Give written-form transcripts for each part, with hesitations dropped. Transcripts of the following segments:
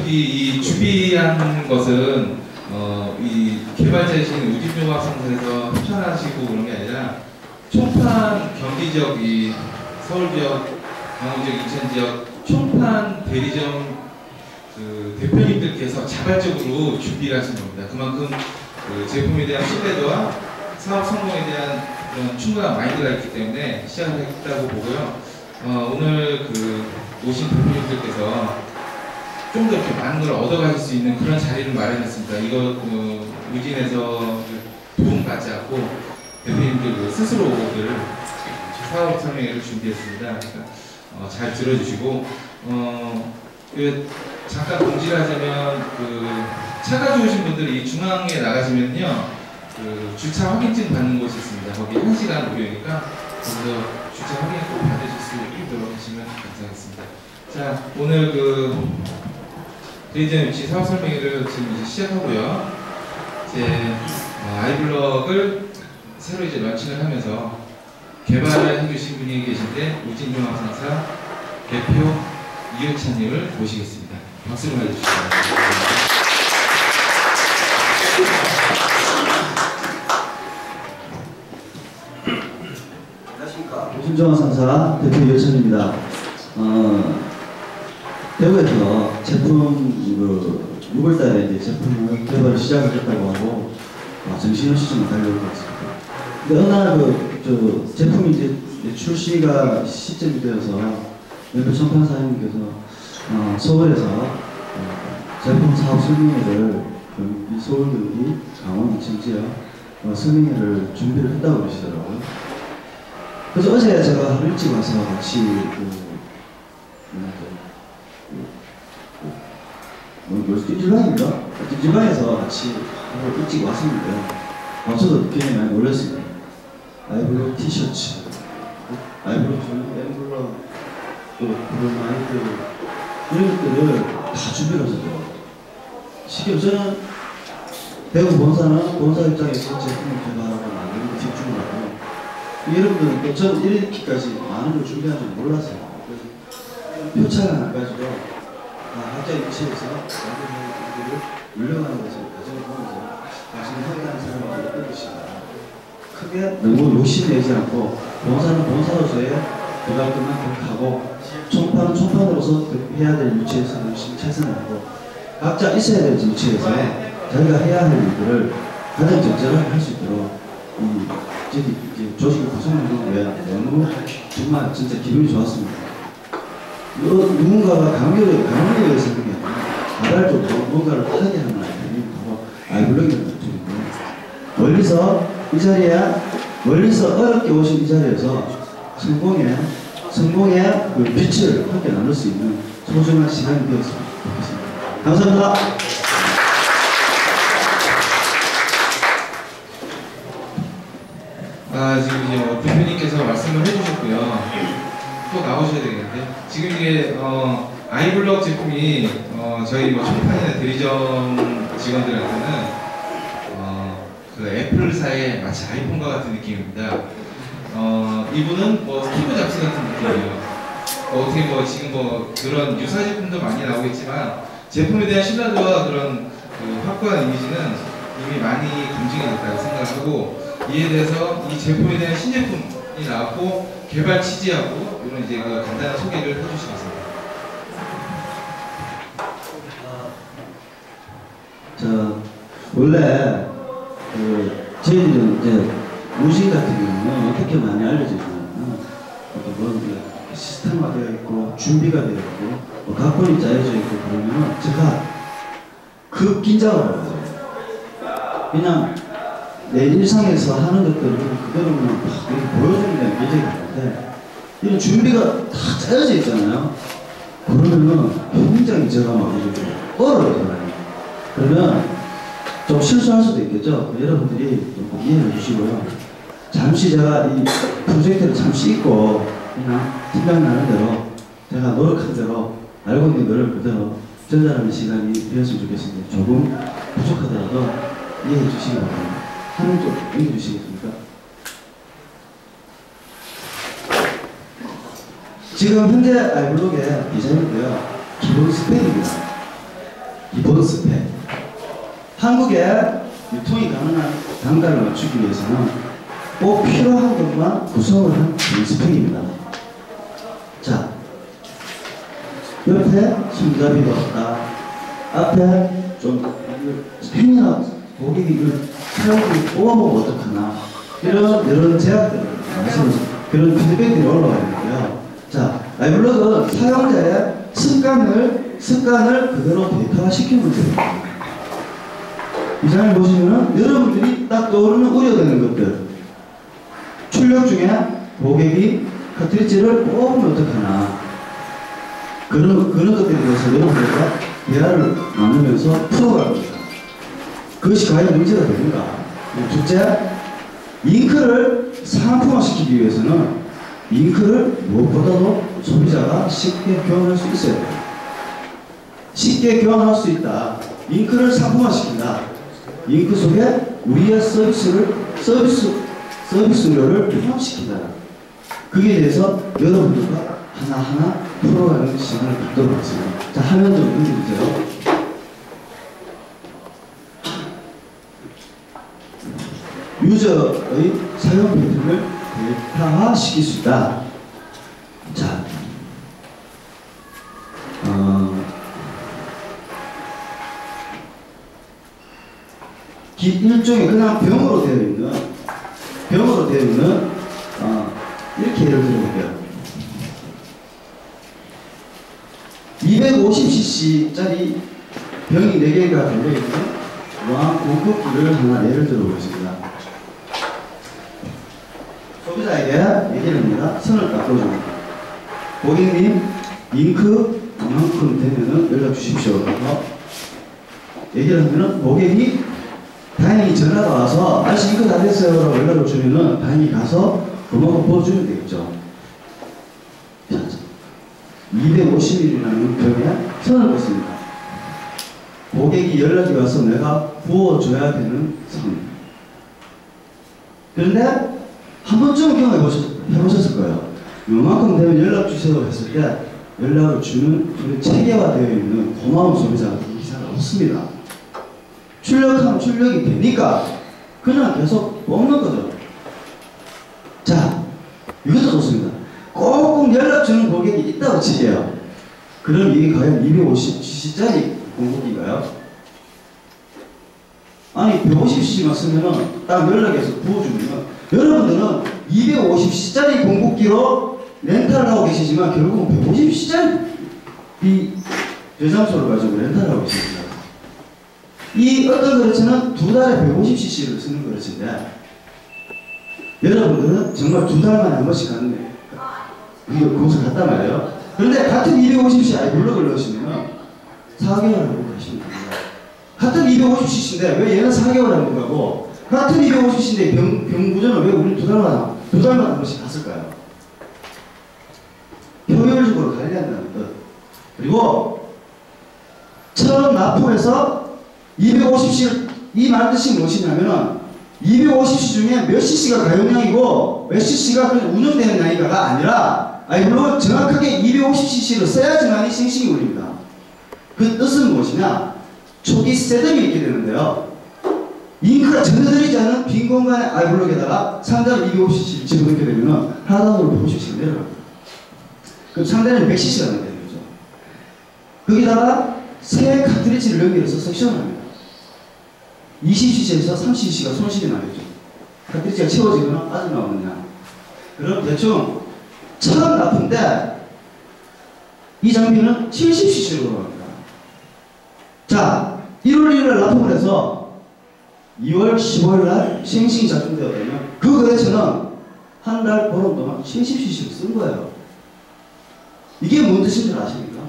이 준비한 것은 이 개발자이신 우진종합상사에서 협찬하시고 그런 게 아니라 총판 경기 지역, 이 서울 지역, 강원 지역, 인천 지역 총판 대리점 그 대표님들께서 자발적으로 준비를 하신 겁니다. 그만큼 그 제품에 대한 신뢰도와 사업 성공에 대한 그런 충분한 마인드가 있기 때문에 시작을 했다고 보고요. 오늘 그 오신 대표님들께서 좀 더 이렇게 많은 걸 얻어가실 수 있는 그런 자리를 마련했습니다. 이거 우진에서 도움받지 않고 대표님들 스스로들 사업 설명회를 준비했습니다. 그러니까 잘 들어주시고 잠깐 공지를 하자면 차가 좋으신 분들이 중앙에 나가시면요 주차 확인증 받는 곳이 있습니다. 거기 1시간 무료니까 거기서 주차 확인 꼭 받으실 수 있도록 하시면 감사하겠습니다. 자, 오늘 대리점 위치 사업 설명회를 지금 이제 시작하고요. 이제 아이블럭을 새로 이제 런칭을 하면서 개발을 해주신 분이 계신데 우진종합상사 대표 이효찬님을 모시겠습니다. 박수를 해주시기 안녕하십니까. 우진종합상사 대표 이효찬입니다. 대구에서 제품 6월달에 이제 제품 개발을 시작을 했다고 하고 정신없이 달려오고 있습니다. 근데 어느 날 제품이 이제 출시가 시점이 되어서 몇몇 총판사님께서 서울에서 제품 사업 설명회를 서울 경기 강원 인천 지역 설명회를 준비를 했다고 그러시더라고요. 그래서 어제 제가 하루 일찍 와서 같이 찜질방인가? 찜질방에서 같이 일찍 왔습니다. 저도 굉장히 많이 놀랐습니다. 아이블럭 티셔츠, 아이블럭 엠블럭, 브로마이드 이런 것들을 다 준비를 하셨더라고요. 실제로 저는 대구 본사 입장에서 제품을 개발하고 만드는 데 집중을 하고 여러분들은 또 저는 이렇게까지 많은 걸 준비한 줄 몰랐어요. 그래서 표창을 안 가지고 각자 위치에서 만드는 물려가는 것을 가정을 보면서 자신이 하겠다는 사람을 어떤 것인가 크게 너무 욕심내지 않고 봉사는 봉사로서의 부담금만 하고 총판은 총판으로서 해야 될 위치에서 열심히 최선을 하고 각자 있어야 될 위치에서 자기가 해야 할 일들을 가장 적절하게 할 수 있도록 조직을 구성하는 게 너무 정말 진짜 기분이 좋았습니다. 누군가가 강요에 의해서 그게 자발적으로 뭔가를 하게 하는 아이들이 바로 아이블럭이라는 것들인데 멀리서 어렵게 오신 이 자리에서 성공의 그 빛을 함께 나눌 수 있는 소중한 시간이 되었으면 좋겠습니다. 감사합니다. 지금 이제 대표님께서 말씀을 해주셨고요. 또 나오셔야 되겠는데 지금 이게 아이블럭 제품이 저희 총판이나 대리점 직원들한테는 그 애플사의 마치 아이폰과 같은 느낌입니다. 이분은 스티브 잡스 같은 느낌이에요. 어떻게 지금 그런 유사 제품도 많이 나오겠지만 제품에 대한 신뢰도와 그런 확고한 이미지는 이미 많이 검증이 됐다고 생각하고 이에 대해서 이 제품에 대한 신제품이 나왔고 개발 취지하고 이런 이제 간단한 소개를 해주시겠습니다. 원래 저희들은 이제 무신 같은 경우는 어떻게 많이 알려져 있냐면 시스템화되어 있고 준비가 되어 있고 각본이 짜여져 있고 그러면 제가 긴장을 하거든요. 그냥 내 일상에서 하는 것들을 그대로 그냥 보여주는 게 굉장히 많은데 이런 준비가 다 짜여져 있잖아요. 그러면은 굉장히 제가 막 어려워요. 그러면 좀 실수할 수도 있겠죠. 여러분들이 좀 이해해 주시고요. 잠시 제가 이 프로젝트를 잠시 잊고 그냥 생각나는 대로 제가 노력한 대로 알고 있는 거를 그대로 전달하는 시간이 되었으면 좋겠습니다. 조금 부족하더라도 이해해 주시기 바랍니다. 하는 쪽 얘기해 주시겠습니까? 지금 현재 아이블록의 디자인인데요. 기본 스펙입니다. 기본 스펙. 한국에 유통이 가능한 단가를 맞추기 위해서는 꼭 필요한 것만 구성을 한 기본 스펙입니다. 자, 옆에 손잡이가 없다. 앞에 좀 펜이나 고객이 이걸 사용기 뽑아보면 어떡하나. 이런 제약들을 말씀하신 그런 피드백들이 올라와 있는데요. 자, 아이블록은 사용자의 습관을 그대로 데이터화 시키는 문제입니다. 이 장을 보시면은 여러분들이 딱 떠오르는 우려되는 것들. 출력 중에 고객이 카트리지를 뽑으면 어떡하나. 그런 것들에 대해서 여러분들과 대화를 나누면서 풀어갈 겁니다. 그것이 과연 문제가 됩니까? 둘째, 잉크를 상품화시키기 위해서는 잉크를 무엇보다도 소비자가 쉽게 교환할 수 있어야 돼요. 쉽게 교환할 수 있다. 잉크를 상품화시킨다. 잉크 속에 우리의 서비스료를 포함시킨다. 그에 대해서 여러분들과 하나하나 풀어가는 시간을 갖도록 하겠습니다. 자, 화면 좀 넘겨주세요. 유저의 사용 패턴을 데이터화 시킬 수 있다. 자, 일종의 그냥 병으로 되어 있는 이렇게 예를 들어볼게요. 250cc짜리 병이 4개가 달려있는 무한 공급기를 하나 예를 들어보겠습니다. 소비자에게 얘기를 합니다. 선을 바꿔줍니다. 고객님, 잉크 이만큼 되면은 연락 주십시오. 라고 얘기를 하면은 고객이 다행히 전화가 와서 아저씨 잉크 다 됐어요. 라고 연락을 주면은 다행히 가서 그만큼 부어주면 되겠죠. 250ml라는 병에 선을 긋습니다. 고객이 연락이 와서 내가 부어줘야 되는 선. 그런데 한 번쯤은 경험해보셨을 거예요. 요만큼 되면 연락 주세요 했을 때 연락을 주는 그 체계화되어 있는 고마운 소비자가 이 잘 없습니다. 출력하면 출력이 되니까 그냥 계속 뽑는 거죠. 자, 이것도 좋습니다. 꼭 연락 주는 고객이 있다고 치게요. 그럼 이게 과연 250cc짜리 공급기인가요? 아니 150cc만 쓰면은 딱 연락해서 부어주면 여러분들은 250cc짜리 공급기로 렌탈을 하고 계시지만 결국은 150cc짜리 이 저장소를 가지고 렌탈을 하고 계십니다. 이 어떤 그릇은 두 달에 150cc를 쓰는 그릇인데 여러분들은 정말 두 달 만에 한 번씩 가는데 그곳을 갔단 말이에요. 그런데 같은 250cc 아이블록을 넣으시면 4개월 하고 가시면 됩니다. 같은 250cc인데 왜 얘는 4개월 하고 가고 같은 250cc인데 병부전은 왜 우리는 두 달마다 한 번씩 갔을까요? 효율적으로 관리한다는 것. 그리고 처음 납품해서 250cc 이 말 뜻이 무엇이냐면은 250cc 중에 몇 cc가 가용량이고 몇 cc가 운영되는 양이가가 아니라 물론 정확하게 250cc를 써야지만이 싱싱이 울립니다. 그 뜻은 무엇이냐? 초기 셋업이 있게 되는데요. 잉크가 전혀 들이지 않은 빈 공간의 아이블록에다가 상단을 250cc를 집어넣게 되면 하단으로 150cc가 내려갑니다. 그럼 상단에는 100cc가 나게 되는 거죠. 거기다가 새 카트리지를 연결해서 섹션을 합니다. 20cc에서 30cc가 손실이 나겠죠. 카트리지가 채워지거나 빠져나오느냐. 그럼 대충 처음 납품 때 이 장비는 70cc로 돌아갑니다. 자, 1월 1일 납품을 해서 2월 15일 날 싱싱이 작동되었다면 그 거래처는 한 달 보름 동안 70cc를 쓴 거예요. 이게 뭔 뜻인 줄 아십니까?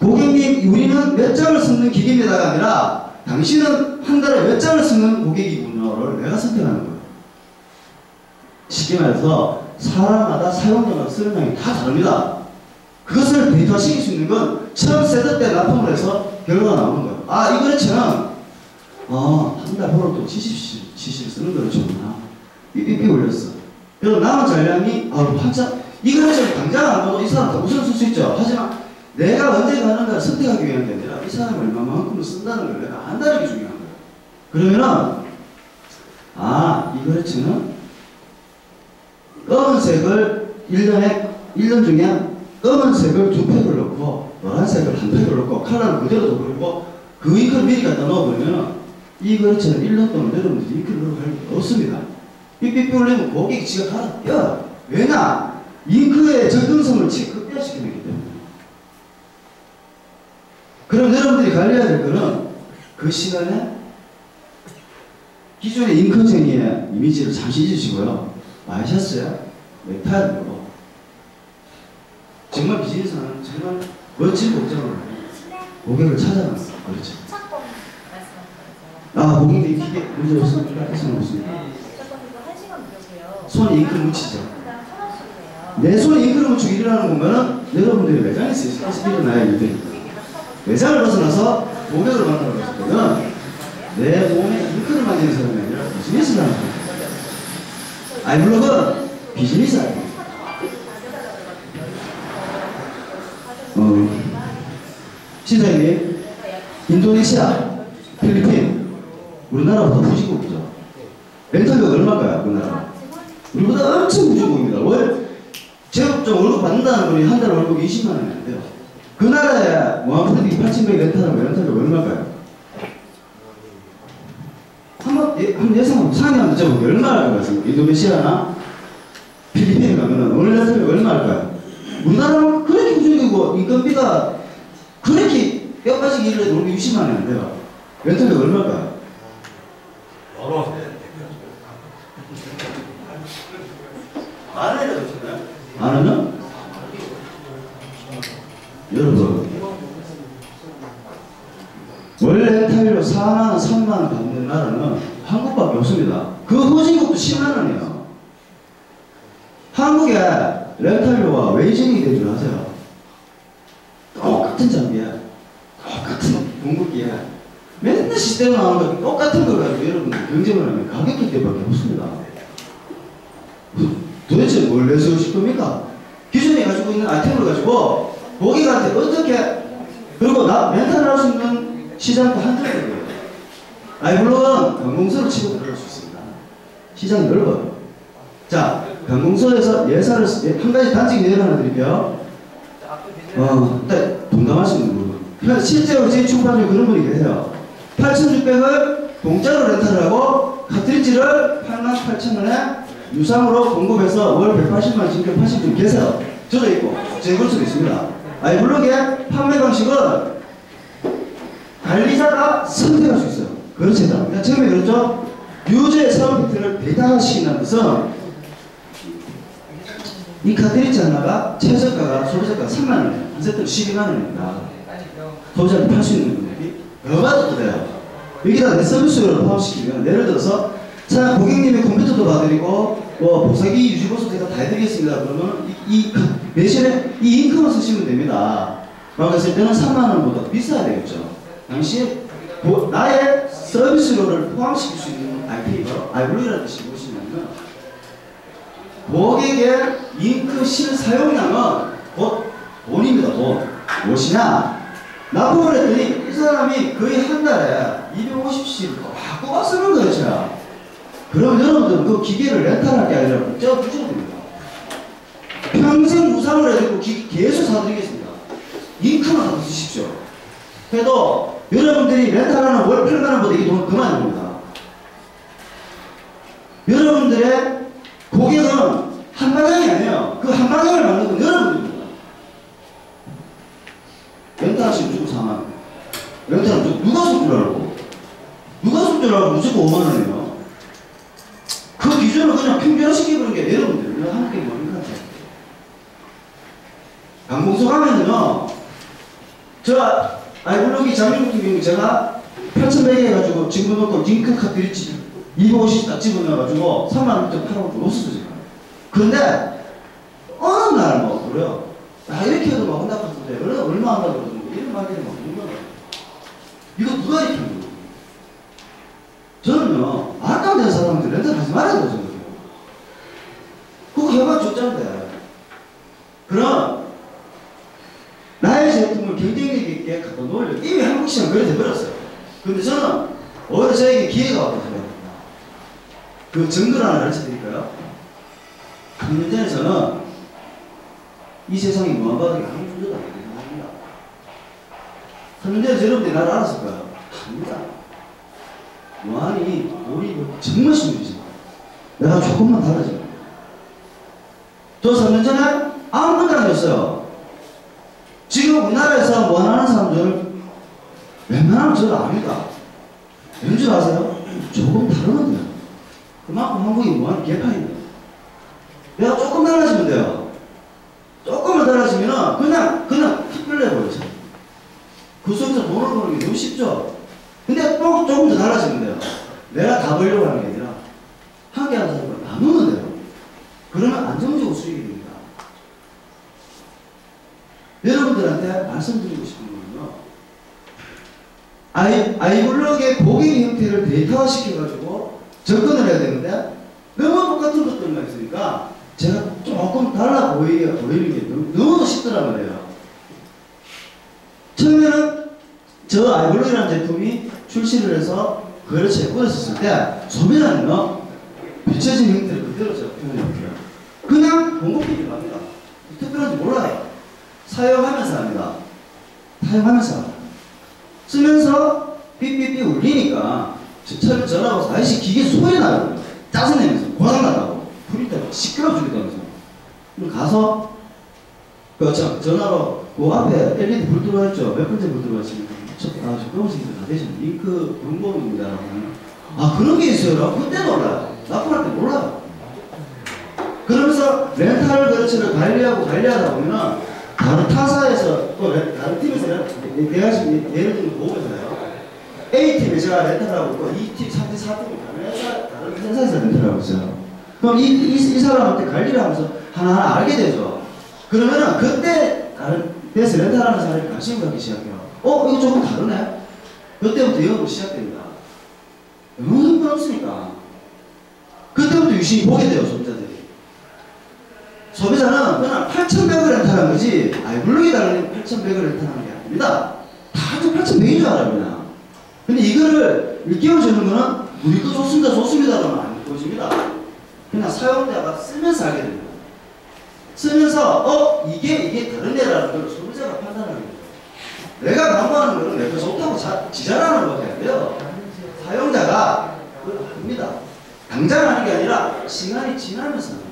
고객님, 우리는 몇 장을 쓰는 기계입니다가 아니라 당신은 한 달에 몇 장을 쓰는 고객이군요를 내가 선택하는 거예요. 쉽게 말해서 사람마다 사용량을 쓰는 양이 다 다릅니다. 그것을 데이터화 시킬 수 있는 건 처음 셋업 때 납품을 해서 결과가 나오는 거예요. 아, 이 거래처는 한 달 보름 동안 70cc를 쓰는 거래처구나. 삐삐삐 올렸어. 그리고 남은 잔량이 한참 이 거래처는 당장 안 봐도 이 사람 다 우선 쓸 수 있죠. 하지만 내가 언제 가는가를 선택하기 위한 게 아니라 이 사람이 얼마만큼 쓴다는 걸 내가 안다는 게 중요한 거야. 그러면은 이 거래처는 검은색을 1년 중에 검은색을 2팩을 넣고 노란색을 1팩을 넣고 컬러를 그대로 둬버리고 그 잉크를 미리 갖다 넣어버리면 이 거래처는 1년 동안 여러분들이 잉크를 넣을 게 없습니다. 삐삐삐 올리면 고객이 지가 가서 껴. 왜냐? 잉크의 접근성을 극대화시키기 때문에. 그럼 여러분들이 관리해야 될 거는 그 시간에 기존의 잉크쟁이의 이미지를 잠시 잊으시고요. 마이셔츠에 넥타이를 메고 정말 비즈니스는 정말 멋진 복장으로 고객을 찾아가는 거죠. 그렇죠. 고객님 기계 문제 없습니까? 해서는 없습니다. 손에 잉크를 묻히죠. 내 손에 잉크를 묻히고 일어나는 공간은 여러분들이 매장에서 있어서 일어나야 일입니다. 매장을 벗어나서 고객을 만나러 갔을 때는 내 몸에 잉크를 만지는 사람이 아니라 비즈니스를 하는 사람입니다. 아이블록은 비즈니스 아닙니다. 시장님, 인도네시아, 필리핀, 우리나라보다 후진국이죠. 렌탈료가 얼마일까요? 그 나라. 우리보다 엄청 후진국입니다. 제업종 월급 받는다는 분이 한 달 월급이 20만 원이 안 돼요. 그 나라에 모함프레딩 8,100 렌탈하면 렌탈료가 얼마일까요? 한번 예상하면 상위 한번 붙여보면 얼마일 것 같습니다. 인도네시아나 필리핀에 가면은 오늘 렌탈료가 얼마일까요? 우리나라는 그렇게 후진국이고 인건비가 그렇게 뼈까지 일을 해도 월급이 20만 원이 안 돼요. 렌탈료가 얼마일까요? 만 원이라고 했잖아요. 만 원은? 여러분, 원래 렌탈료 4만 원, 3만 원 받는 나라는 한국밖에 없습니다. 그 후진국도 10만 원이에요. 한국에 렌탈료와 웨이징이 된 줄 아세요? 똑같은 장비에, 똑같은 공급기에 맨날 시스템 나오는 거 똑같은 걸 가지고 여러분들 경쟁을 하면 가격기 때문에 없습니다. 도대체 뭘 내세우고 싶습니까? 기존에 가지고 있는 아이템을 가지고 고객한테 어떻게, 그리고 렌탈을 할 수 있는 시장도 한정적이에요. 아이블록은 관공서를 치고 들어갈 수 있습니다. 시장이 넓어요. 자, 관공서에서 예산을, 한 가지 단지 예를 하나 드릴게요. 일단 동감할 수 있는 부분. 실제로 제 출판 중에 그런 분이 계세요. 8,600을 공짜로 렌탈을 하고 카트리지를 88,000원에 유상으로 공급해서 월 180만 지금 80분 계세요. 저도 있고 제 볼 수도 있습니다. 아이블록의 판매 방식은 관리자가 선택할 수 있어요. 그렇습니다. 그러니까 처음에 그랬죠. 유저의 사업 팩트를 대다화시키는 것은 이 카트리지 하나가 최저가가 소비자가 3만 원이에요. 한 세트로 12만 원입니다. 소비자한테 팔 수 있는 금액이 얼마도 돼요. 여기다 내 서비스를 포함시키면 예를 들어서 자, 고객님의 컴퓨터도 봐드리고 보사기 유지보수 제가 다 해드리겠습니다. 그러면 매실에 이 잉크만 쓰시면 됩니다. 라고 했을 때는 3만 원보다 비싸야 되겠죠. 당시 나의 서비스료를 포함시킬 수 있는 아이템이 바로 아이블록이라는 뜻이 무엇이냐면 고객의 잉크 실사용량은 곧 돈입니다. 돈. 무엇이냐? 납품을 했더니 이 사람이 거의 한 달에 250cc를 막 뽑아 쓰는 거죠. 그럼 여러분들은 그 기계를 렌탈할 게 아니라 문자가 주셔야 됩니다. 평생 무상을 해주고 계속 사드리겠습니다. 잉크만 사서 쓰십시오. 그래도 여러분들이 렌탈하는 월 8만 원보다 이 돈은 그만 줍니다. 여러분들의 고객은 한 방향이 아니에요. 그 한 방향을 만든 건 여러분들입니다. 렌탈하시면 주고 4만 원. 렌탈하면 누가 손질하라고? 누가 손질하라고 무조건 5만 원이에요. 그 기준을 그냥 평균화시키는 게 여러분들 한국에 뭡니까? 관공서 가면은요, 저 아이블록이 장미국 같은 경우 제가 8,100에 해가지고 집어넣고 링크 카트리지 250 딱 집어넣어가지고 3만 원짜리 팔아본 적 없었어요. 제가. 그런데 어느 날 뭐 그래요. 이렇게 해도 막 한다고 했는데 그래 얼마 한다고 그러는데 이런 말들이 막 있는 거예요. 이거 누가 이렇게 하는 거예요? 저는요, 안당된 사람한테 렌탈 하지 말아야 된다고 생각해요. 그거 해봐 줬잖아요. 그럼 나의 그러면 경쟁력 있게 갖다 놓으려고 이미 한국 시장 그래 돼버렸어요. 근데 저는 오히려 저에게 기회가 왔거든요. 그 정글 하나 가르쳐 드릴까요? 3년 전에 저는 이 세상이 무한바닥이 아무 문제도 아니게 생각합니다. 3년 전에 여러분들이 나를 알았을까요? 아닙니다. 무한히 우리 정말 심해지죠. 내가 조금만 달라져요. 저 3년 전에 아무것도 아니었어요. 지금 우리나라에서 무한하는 사람들 웬만하면 저를 압니다. 왠줄 아세요? 조금 다르거든요. 그만큼 한국이 무한 개판입니다. 내가 조금 달라지면 돼요. 조금만 달라지면은 그냥 핏불내버리죠. 그 속에서 돈을 버는 게 너무 쉽죠? 근데 또 조금 더 달라지면 돼요. 내가 다 벌려고 하는 게 아니라 함께 하는 사람과 나누면 돼요. 그러면 안정적으로 수익이 됩니다. 여러분들한테 말씀드리고 싶은 거는요. 아이블록의 고객 형태를 데이터화 시켜가지고 접근을 해야 되는데 너무 똑같은 것들만 있으니까 제가 조금 달라 보이는 게 너무 쉽더란 말이에요. 처음에는 저 아이블록이라는 제품이 출시를 해서 거래처에 뿌렸었을 때 소비자는요 비춰진 형태를 그대로 제가 표현해볼게요. 그냥 공급비를 합니다. 특별한지 몰라요. 사용하면서 합니다. 사용하면서 합니다. 쓰면서 삐삐삐 울리니까 처음에 전화 와서 아저씨 기계 소리 나요. 짜증내면서 고장난다고 프린터가 시끄러워 죽겠다면서 그럼 가서 그 전화로 그 앞에 LED 불 들어와 있죠. 몇 번째 불 들어와 있습니까? 저 검은색이 다 되죠. 링크 분봉입니다. 아 그런 게 있어요. 그때 몰라요. 납품할 때 몰라요. 그러면서 렌탈 거래처를 관리하다 보면은 다른 타사에서 또 다른 팀에서 내가 지금 예를 들면 보면서요. A팀에 제가 렌탈하고 또 2팀, 3팀, 4팀이 다른 회사에서 렌탈하고 있어요. 그럼 이 사람한테 관리를 하면서 하나하나 알게 되죠. 그러면은 그때 다른 데서 렌탈하는 사람이 관심을 갖기 시작해요. 이거 조금 다르네? 그때부터 영업이 시작됩니다. 너무 힘들었으니까. 그때부터 유심히 보게 돼요, 소비자들이. 소비자는 그냥 8,100을 렌탈한 거지, 물론이 다르니 8,100을 렌탈하는 게 아닙니다. 다들 8,100인 줄 알아요, 그냥. 근데 이거를 일깨워주는 거는 우리 거 좋습니다, 라면 안 보여줍니다. 그냥 사용자가 쓰면서 알게 됩니다. 쓰면서, 이게 다르네라는 걸 소비자가 판단하는 거죠. 내가 광고하는 거는 내가 좋다고 지랄하는 것밖에 안 돼요. 사용자가 그걸 압니다. 당장 하는 게 아니라 시간이 지나면서 합니다.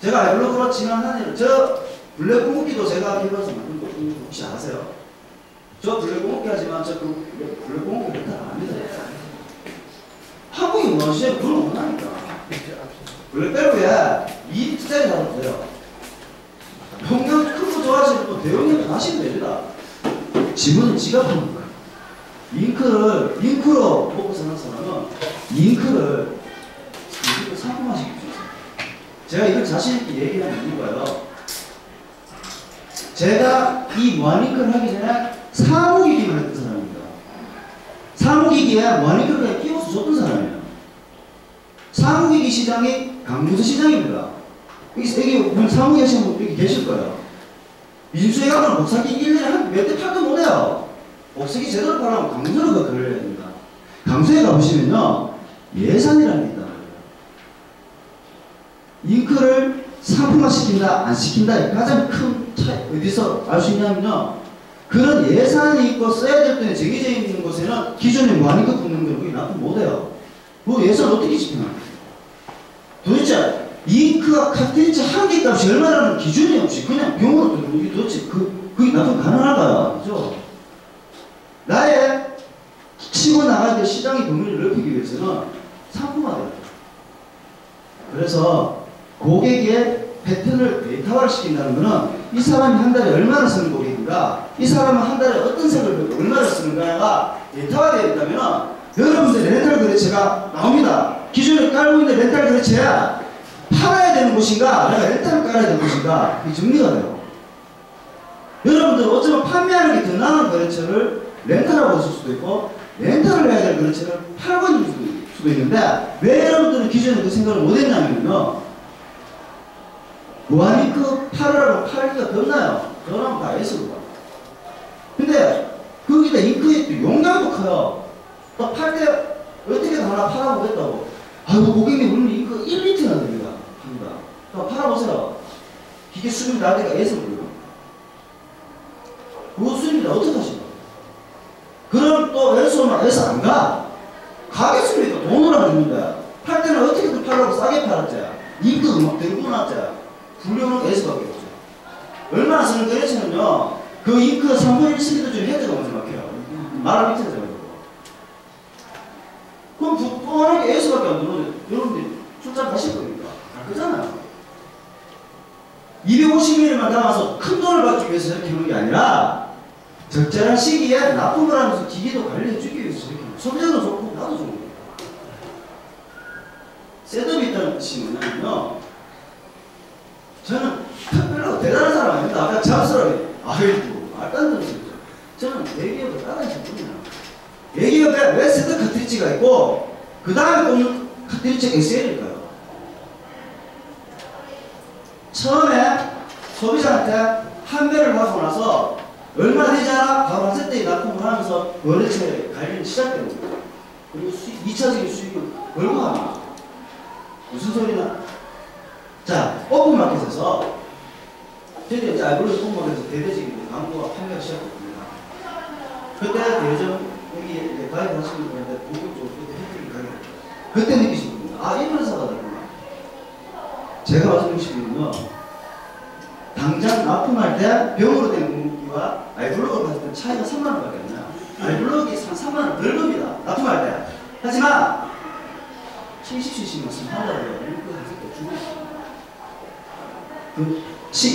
제가 아이블로그로 지난 한 해는 저 블랙 공급기도 제가 해봐서 만든 거 혹시 아세요? 저 블랙 공급기 하지만 저 블랙 공급기 멘탈 안 합니다. 한국이 뭐 시에 그걸 못하니까. 블랙베리에 2T짜리 사도 돼요. 평균 큰 거 좋아하시면 또 대용량 하시면 됩니다. 지분은 지가 파는 거예요. 잉크로 먹고 사는 사람은 잉크를 상품화시킬 수 있어요. 제가 이걸 자신있게 얘기하는 이유가요. 제가 이 무한잉크를 하기 전에 사무기기만 했던 사람입니다. 사무기기에 무한잉크를 끼워서 줬던 사람이에요. 사무기기 시장이 강릉 시장입니다. 여기 사무기기 하시는 분 여기 계실 거예요. 민수에 가면 복사기 1년에 한 몇 대 팔도 못해요. 복사기 제대로 팔려면 강수로 그 걸려야 됩니다. 강수에 가보시면요. 예산이라는 게 있단 말이에요. 잉크를 상품화 시킨다, 안 시킨다의 가장 큰 차이, 어디서 알 수 있냐면요. 그런 예산이 있고 써야 될 때는 정해져 있는 곳에는 기존에 무한잉크 굽는 걸 거기 납품 못해요. 그 예산 어떻게 집행합니까? 도대체 잉크가 카트리지 한 개 값이 얼마라는 기준이 없이 그냥 병으로 들고 이게 도대체 그게 납품 가능할까요? 그죠? 나의 치고 나갈 때 시장의 범위를 넓히기 위해서는 상품화돼야 돼요. 그래서 고객의 패턴을 데이터화를 시킨다는 것은 이 사람이 한 달에 얼마나 쓰는 고객인가, 이 사람은 한 달에 어떤 색을 얼마나 쓰는가가 데이터화되어 있다면 여러분들 렌탈 거래처가 나옵니다. 기존에 깔고 있는 렌탈 거래처야 팔아야 되는 곳인가, 내가 렌탈을 깔아야 되는 곳인가, 이 정리가 돼요. 여러분들 어쩌면 판매하는 게 더 나은 거래처를 렌탈하고 있을 수도 있고, 렌탈을 해야 될 거래처를 팔고 있는 수도 있는데, 왜 여러분들은 기존에 그 생각을 못 했냐면요. 무한잉크 팔으라고 팔기가 겁나요. 그러면 다 S로 가. 근데 거기다 잉크의 또 용량도 커요. 또 팔 때 어떻게든 하나 팔아보겠다고. 아이고 고객님 오늘 잉크 1리터나 됩니다. 또 팔아보세요. 기계 수준이 날 때가 애서 불러요. 그거 수준이다 어떻게 하시나? 그럼 또 애서는 애서 안 가. 가겠습니까? 돈을 안 주는데. 팔 때는 어떻게든 팔라고 싸게 팔았지. 잉크도 막 들고 났지. 불려는 애서밖에 없죠. 얼마나 쓰는 거래처는요. 그 잉크 3분의 1 쓰기도 좀 헤드가 먼저 막혀요. 말을 밑에서 해가지고. 그럼 뻔하게 애서밖에 안 들어오죠. 여러분들 출장 가실 겁니까? 갈 거잖아요. 250mm만 담아서 큰 돈을 받기 위해서 이렇게 하는 게 아니라 적절한 시기에 납품을 하면서 기계도 관리해 주기 위해서 이렇게 소비자도 좋고 나도 좋은 거예요. 셋업이 있다는 뜻이 뭐냐면요. 저는 특별하고 대단한 사람 아닙니다. 아까 잡스러워요. 아이고 말도 안 되는 소리죠. 저는 대기업을 따라하실 분이에요. 대기업에 왜 셋업 카트리지가 있고 그 다음에 꽂는 카트리지가 XL일까요? 처음에 소비자한테 판매를 하고 나서 얼마 되지 않아 바로 한 세트에 납품을 하면서 거래처의 관리는 시작되는 거예요. 그리고 2차적인 수익을 벌고 합니다. 무슨 소리나? 자, 오픈마켓에서 저희들이 이제 알고리즘 오픈마켓에서 대대적인 광고와 판매가 시작됩니다. 그때 대전 여기 가입하시는 분한테 본격적으로 그때 혜택이 가게 됩니다. 그때 느끼신 겁니다. 아, 이런 회사가 다르구나. 제가 말씀드리시면요. 당장 납품할 때 병으로 된 공기와 아이블로그를 봤을 때 차이가 3만원 밖에 안 나요. 아이블로그가 한 3만원 덜 겁니다. 납품할 때. 하지만 70cc만 쓰면 한다고요. 이거 했을 때 주고 있어요.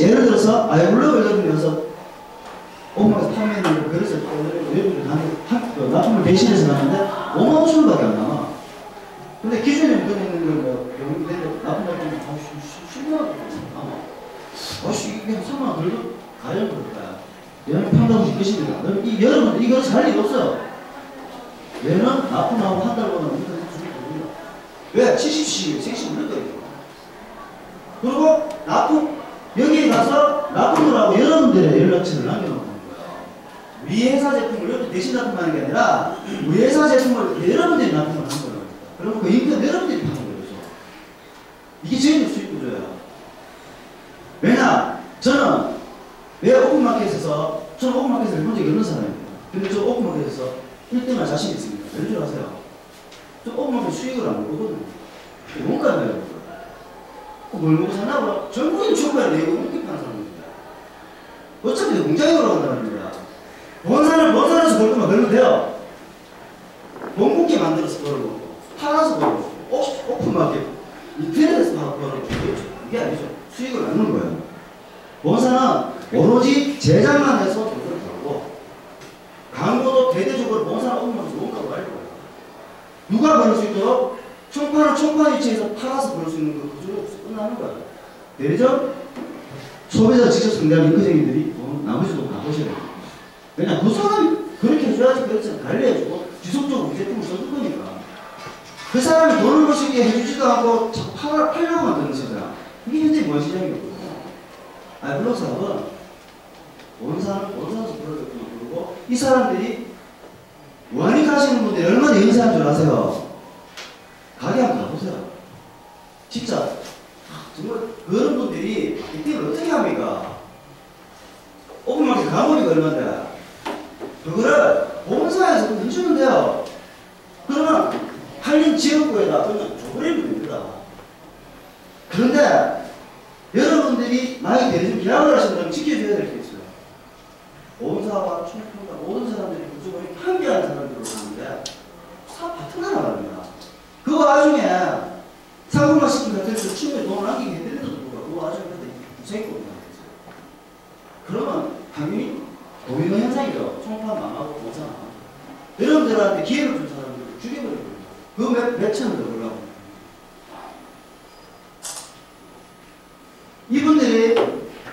예를 들어서 아이블로그를 여러분에서 오픈에서 판매하는 그래서 여러분들 납품을 대신해서 나는데 5만 5천 원밖에 안 나와. 근데 기존에 묻어있는 거 병인데 납품할 때는 10만 원 아씨 이게 3만 원 걸려 가려는 걸까? 얘는 판다고 싶으십니까? 여러분 이거 잘 일 없어요. 얘는 납품하고 한 달 동안 우리가 주는 겁니다. 왜? 70cc 생식 물렸거든요. 그리고 납품 여기에 가서 납품을 하고 여러분들의 연락처를 남겨놓는 거예요. 우리 회사 제품을 여러분 대신 납품하는 게 아니라 우리 회사 제품을 여러분들이 납품을 하는 거예요. 그럼 그 인권 여러분들이 파는 거죠. 이게 저희들 수익 구조예요. 왜냐? 저는 왜 오픈마켓에서 저는 오픈마켓을 본 적이 없는 사람입니다. 근데 저 오픈마켓에서 1등할 자신이 있습니다. 왠 줄 아세요? 저 오픈마켓 수익을 안 보거든요. 뭔가 해요. 뭘 먹고 사나? 전국인 주가에 내고 이렇게 파는 사람입니다. 어차피 공장에 돌아간단 말입니다. 본사에서 벌 거면 벌면 돼요. 본국에 만들어서 벌고 팔아서 벌고 오픈마켓 인터넷에서 벌고 이게 아니죠. 수익을 안 넣는 거예요. 본사는 오로지 제작만 해서 돈을 벌고 광고도 대대적으로 본사는 오픈마켓에서 뭔가를 할 거예요. 누가 벌 수 있도록 총판은 총판 위치에서 팔아서 벌 수 있는 거 그쪽으로 끝나는 거예요. 내리죠? 소비자 직접 상대하는 잉크쟁이들이 나머지 돈 나보셔야 돼요. 왜냐 그 사람이 그렇게 해줘야지 그렇지 관리해주고 지속적으로 그 제품을 써줄 거니까. 그 사람이 돈을 벌 수 있게 해주지도 않고 팔려고 만드는 시장. 이게 현재 뭔 시장이거든요. 아이블로그 사업은 본사에서 부르고 이 사람들이 원익 하시는 분들이 얼마나 인사한 줄 아세요? 가게 한번 가보세요. 진짜 정말 그런 분들이 이때를 어떻게 합니까? 오픈마켓 가보니까 얼마인데 그거를 본사에서 해주면 돼요. 그러면 팔린 지역구에다 그냥 줘버리면 됩니다. 그런데 여러분들이 만약에 대리점 계약을 하신다면 지켜줘야 될 게 있어요. 본사와 총평과 모든 사람들이 그쪽으로 함께하는 사람들로 하는데 사업 파트너가 말입니다. 그 와중에 상품화 시킨 같은 데서 충분히 돈을 남기게 해드려도 불구하고 그 와중에 부채권이 나겠어요. 그러면 당연히 도미노 현상이죠. 총판 망하고 본사 망하고 여러분들한테 기회를 준 사람들을 죽여버리는 거예요. 그 몇천 원 더 벌라고. 이분들이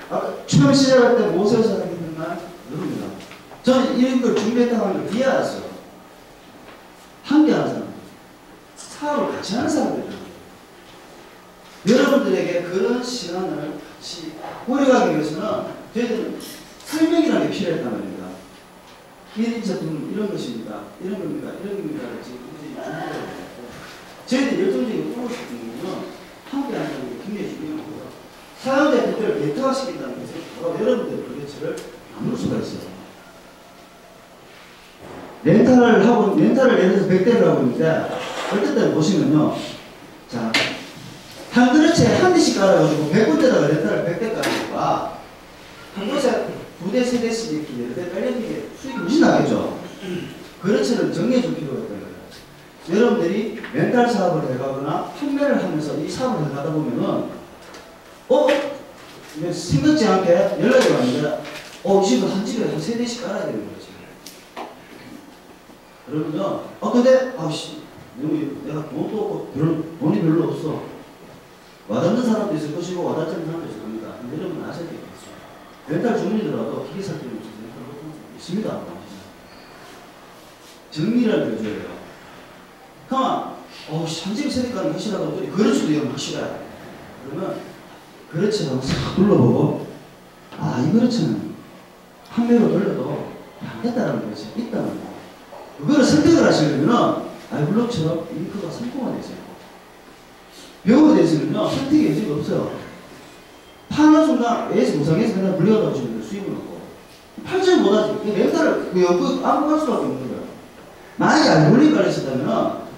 아까 처음 시작할 때 모세오 사람이 있는 말 누릅니다. 저는 이런 걸 준비했다고 하는 걸 뒤에 알았어요. 함께하는 사람. 사업을 같이 하는 사람들이에요. 여러분들에게 그런 시간을 같이 오래가기 위해서는 저희들은 설명이라는 게 필요했단 말입니다. 1인 제품 이런 것입니다. 이런 겁니다. 이런 겁니다. 지금 저희들 열정적인 프로젝트 같은 경우는 함께하는 게 굉장히 중요하고요. 사용자 대표를 데이터화시킨다는 것은 바로 여러분들의 도대체를 나눌 수가 있어요. 렌탈을 예를 들어서 100대를 하고 있는데, 어떨 때 보시면요. 자, 한 그릇에 한 대씩 깔아가지고 100군데다가 렌탈을 100대 깔아놓고, 한 곳에 2대, 3대씩 이렇게 여러 대 깔려있는 게 수익이 훨씬 나겠죠. 그릇을 정리해 줄 필요가 있다는 거예요. 여러분들이 렌탈 사업을 해가거나 판매를 하면서 이 사업을 해가다 보면은, 생각지 않게 연락이 왔는데, 이 집은 한 집에 한 3대씩 깔아야 되는 거지. 그러면요, 근데, 내가 돈도 없고, 돈이 별로 없어. 와닿는 사람도 있을 것이고, 와닿지 않는 사람도 있을 겁니다. 여러분 아셔야 되겠어요. 렌탈 주문이더라도 기계 살피는 것이 있습니다. 정리를 해줘야 돼요. 그러면, 한 집에 3대 깔면 확실하다고, 그릇도 이건 확실해. 그러면, 그릇을 한번 싹 둘러보고, 이 그릇은 판매로 돌려도 안겠다라는 것이 있다는 거. 그거를 선택을 하시려면은, 아이블록처럼 잉크가 상품화 되어 있어요. 병원에 대해서는요, 선택의 여지가 없어요. 파는 순간, 무상에서 그냥 물려가다 오시면 수입을 얻고, 팔지를 못하지. 렌탈을, 아무 갈 수밖에 없는 거예요. 만약에 아이블록이 깔려있었다면은,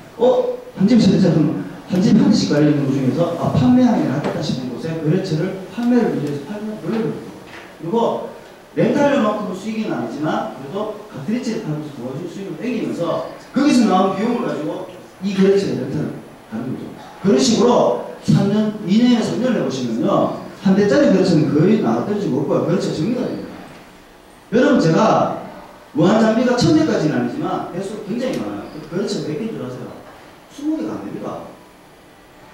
한 집에 서대처럼 한 집에 한 대씩 깔려있는 것 중에서, 판매량이 낫겠다 싶은 곳에 거래처를 판매를 위해서 팔면 돌려버립니다. 그리고, 렌탈료만큼은 수익은 아니지만, 그래도 카트리지를 팔면서 도와줄 수익을 땡기면서, 거기서 나온 비용을 가지고 이 거래처에 렌탈을 가는 거죠. 그런 식으로 3년, 2년에서 3년을 해보시면요, 한 대짜리 거래처는 거의 나가떨어지고 없고요. 거래처 정리가 됩니다. 여러분, 제가 무한장비가 1000대까지는 아니지만, 대수가 굉장히 많아요. 거래처가 몇 개인 줄 아세요? 20개가 안 됩니다.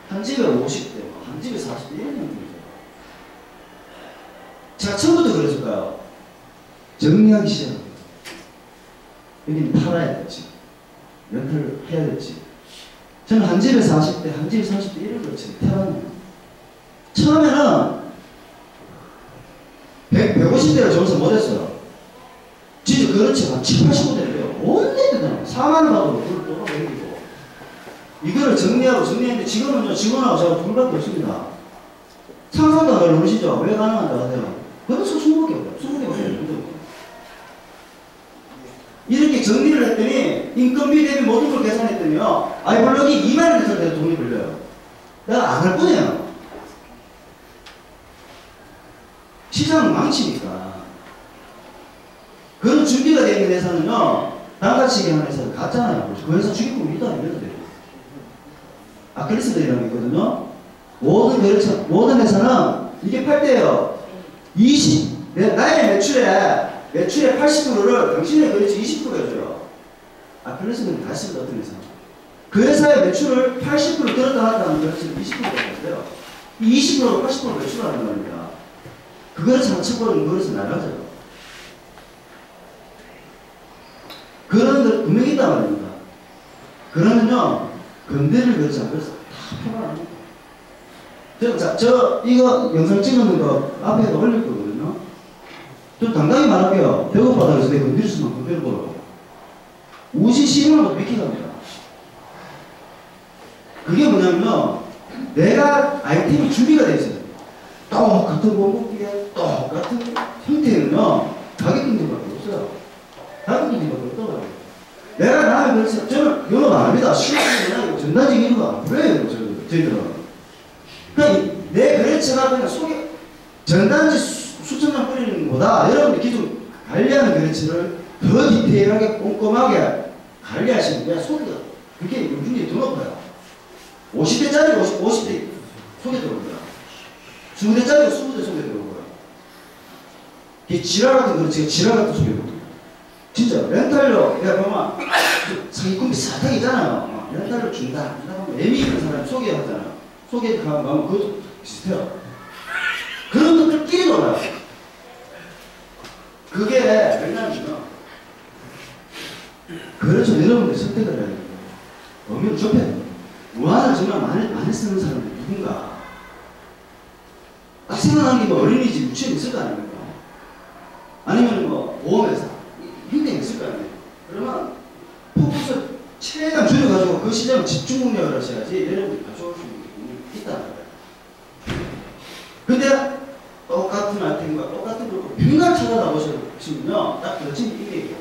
한 집에 50대, 한 집에 40대, 이런 형태이죠. 제가 처음부터 그랬을까요? 정리하기 시작합니다. 여기는 팔아야 되지. 렌탈을 해야 되지. 저는 한 집에 40대, 한 집에 30대 이런 거지. 태어났네요. 처음에는 150대를 정서 못했어요. 진짜 그렇지만 7, 85대인데요. 언제 되잖아요. 4만원 받아도 그걸 또 먹이고. 이거를 정리했는데 지금은요, 직원하고 제가 둘밖에 없습니다. 상상도 안 해보시죠? 왜 가능한지 아세요? 그래서 20개밖에 없어요. 20개밖에 없어요. 이렇게 정리를 했더니 인건비 대비 모든 걸 계산했더니요, 아이블록이 2만원 대선에서 돈이 걸려요. 내가 안 할 뿐이에요. 시장은 망치니까. 그런 준비가 되어 있는 회사는요, 단가치기 하는 회사는 같잖아요. 그 회사 주인공이 일도 아니면서 돼요. 아킬레스건이라는 게 있거든요. 모든 회사는 이게 팔 때예요. 나의 매출의 80%를 당신의 거래처 20% 해줘요. 아킬레스건이 다 있습니다. 어떤 회사. 그 회사의 매출을 80% 들었다 놨다 하는 거래처는 20%가 돼요. 이 20%로 80% 매출하는 말입니다. 그거를 장착하는 그것을 나가져요. 그런 걸 분명히 있단 말입니다. 그러면요, 건드릴 거지 않고서 다 표가 납니다. 이거 영상 찍는 거 앞에도 올릴 거거든요. 좀 당당히 말할게요. 배고파다 해서 내가 건드릴 수만 건드려보라고. 우시 시음을 믿기갑니다. 그게 뭐냐면요, 내가 아이템이 준비가 되어 있어요. 똑같은 공급기에 똑같은 형태는요, 가격 경쟁밖에 없어요. 가격 경쟁밖에 없다고요. 내가 나를 그래서 저는 영업 안 합니다. 시간이 전단지 이런 거 안 불러요. 저희들은. 그러니까 내 거래처가 그냥 속에 전단지 수천 장 뿌리는 것보다 여러분이 기존 관리하는 거래처를 더 디테일하게 꼼꼼하게 관리하시는 게 속이가 그게 요즘에 더 높아요. 50대짜리가 50대 속에 들어옵니다. 20대짜리가 20대 속에 들어오고요. 이 지랄 같은 거래처가 지랄 같은 속에 들어옵니다. 진짜 렌탈료 내가 보면 사기꾼 비슷하게잖아요. 렌탈료 준다. 애미 있는 사람이 소개하잖아요. 소개하면 그것도 비슷해요. 그런 것들끼리 놀아요. 그게 왜냐면요, 그래서 여러분들 선택을 해야 돼요. 의미를 좁혀야 돼요. 무한을 정말 많이 쓰는 사람들이 누군가 딱 생각나는 게 뭐 어린이집 유치원 있을 거 아닙니까? 아니면 뭐 보험회사 힘든 게 있을 거 아닙니까? 그러면 포커스 최대한 줄여가지고 그 시장을 집중 공략을 하셔야지 여러분들이 가져올 수 있는 부분이 있다는 거예요. 근데 똑같은 아이템과 똑같은 걸 맨날 찾아나보시면요 딱 그렇지 이게